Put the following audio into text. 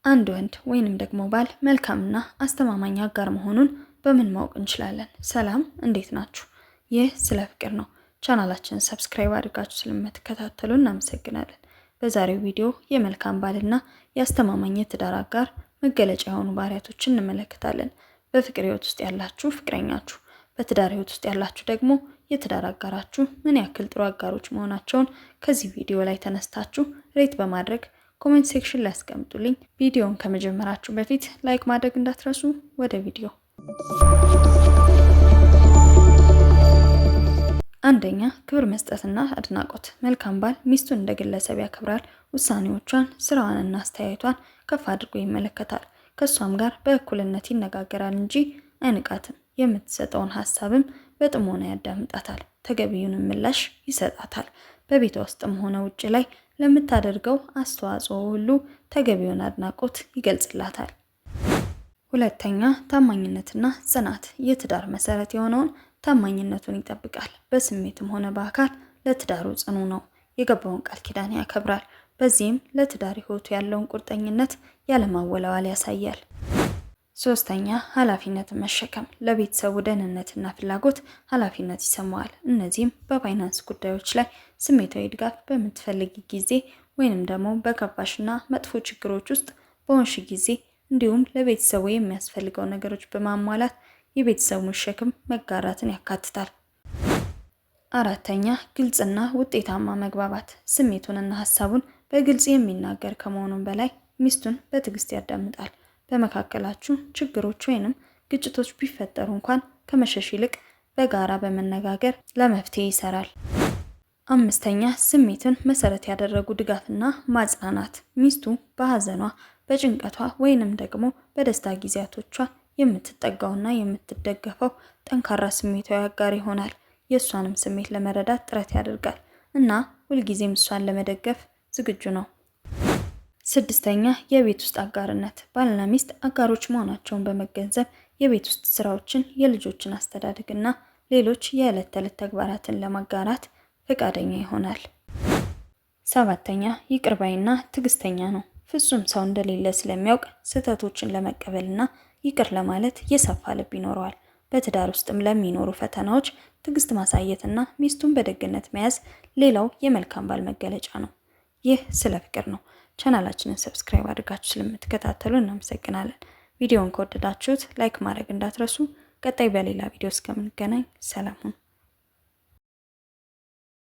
አንድ ወንድ ወይንም ደግሞ ባል መልካምና አስተማማኝ አጋር መሆኑን በምን ማወቅ እንችላለን? ሰላም እንዴት ናችሁ? ይህ ስለ ፍቅር ነው። ቻናላችንን ሰብስክራይብ አድርጋችሁ ስለምትከታተሉ እናመሰግናለን። በዛሬው ቪዲዮ የመልካም ባልና የአስተማማኝ የትዳር አጋር መገለጫ የሆኑ ባህሪያቶችን እንመለከታለን። በፍቅር ህይወት ውስጥ ያላችሁ ፍቅረኛችሁ፣ በትዳር ህይወት ውስጥ ያላችሁ ደግሞ የትዳር አጋራችሁ ምን ያክል ጥሩ አጋሮች መሆናቸውን ከዚህ ቪዲዮ ላይ ተነስታችሁ ሬት በማድረግ ኮሜንት ሴክሽን ላይ አስቀምጡልኝ። ቪዲዮውን ከመጀመራችሁ በፊት ላይክ ማድረግ እንዳትረሱ። ወደ ቪዲዮ። አንደኛ፣ ክብር መስጠትና አድናቆት። መልካም ባል ሚስቱን እንደ ግለሰብ ያከብራል። ውሳኔዎቿን፣ ስራዋንና አስተያየቷን ከፍ አድርጎ ይመለከታል። ከሷም ጋር በእኩልነት ይነጋገራል እንጂ አይንቃትም። የምትሰጠውን ሀሳብም በጥሞና ያዳምጣታል። ተገቢውን ምላሽ ይሰጣታል። በቤቷ ውስጥም ሆነ ውጭ ላይ ለምታደርገው አስተዋጽኦ ሁሉ ተገቢውን አድናቆት ይገልጽላታል። ሁለተኛ፣ ታማኝነትና ጽናት። የትዳር መሰረት የሆነውን ታማኝነቱን ይጠብቃል። በስሜትም ሆነ በአካል ለትዳሩ ጽኑ ነው። የገባውን ቃል ኪዳን ያከብራል። በዚህም ለትዳር ህይወቱ ያለውን ቁርጠኝነት ያለማወላወል ያሳያል። ሶስተኛ፣ ኃላፊነትን መሸከም። ለቤተሰቡ ደህንነትና ፍላጎት ኃላፊነት ይሰማዋል። እነዚህም በፋይናንስ ጉዳዮች ላይ ስሜታዊ ድጋፍ በምትፈልጊ ጊዜ ወይንም ደግሞ በከባሽና መጥፎ ችግሮች ውስጥ በሆንሽ ጊዜ እንዲሁም ለቤተሰቡ የሚያስፈልገው ነገሮች በማሟላት የቤተሰቡን ሸክም መጋራትን ያካትታል። አራተኛ፣ ግልጽና ውጤታማ መግባባት። ስሜቱንና ሀሳቡን በግልጽ የሚናገር ከመሆኑም በላይ ሚስቱን በትዕግስት ያዳምጣል። በመካከላችሁ ችግሮች ወይንም ግጭቶች ቢፈጠሩ እንኳን ከመሸሽ ይልቅ በጋራ በመነጋገር ለመፍትሄ ይሰራል። አምስተኛ፣ ስሜትን መሰረት ያደረጉ ድጋፍና ማጽናናት። ሚስቱ በሀዘኗ፣ በጭንቀቷ ወይንም ደግሞ በደስታ ጊዜያቶቿ የምትጠጋውና የምትደገፈው ጠንካራ ስሜታዊ አጋር ይሆናል። የእሷንም ስሜት ለመረዳት ጥረት ያደርጋል እና ሁልጊዜም እሷን ለመደገፍ ዝግጁ ነው። ስድስተኛ፣ የቤት ውስጥ አጋርነት። ባልና ሚስት አጋሮች መሆናቸውን በመገንዘብ የቤት ውስጥ ስራዎችን፣ የልጆችን አስተዳደግና ሌሎች የዕለት ተዕለት ተግባራትን ለማጋራት ፈቃደኛ ይሆናል። ሰባተኛ፣ ይቅር ባይና ትዕግስተኛ ነው። ፍጹም ሰው እንደሌለ ስለሚያውቅ ስህተቶችን ለመቀበልና ይቅር ለማለት የሰፋ ልብ ይኖረዋል። በትዳር ውስጥም ለሚኖሩ ፈተናዎች ትዕግስት ማሳየትና ሚስቱን በደግነት መያዝ ሌላው የመልካም ባል መገለጫ ነው። ይህ ስለ ፍቅር ነው። ቻናላችንን ሰብስክራይብ አድርጋችሁ ስለምትከታተሉ እናመሰግናለን። ቪዲዮውን ከወደዳችሁት ላይክ ማድረግ እንዳትረሱ። ቀጣይ በሌላ ቪዲዮ እስከምንገናኝ ሰላም ሁኑ።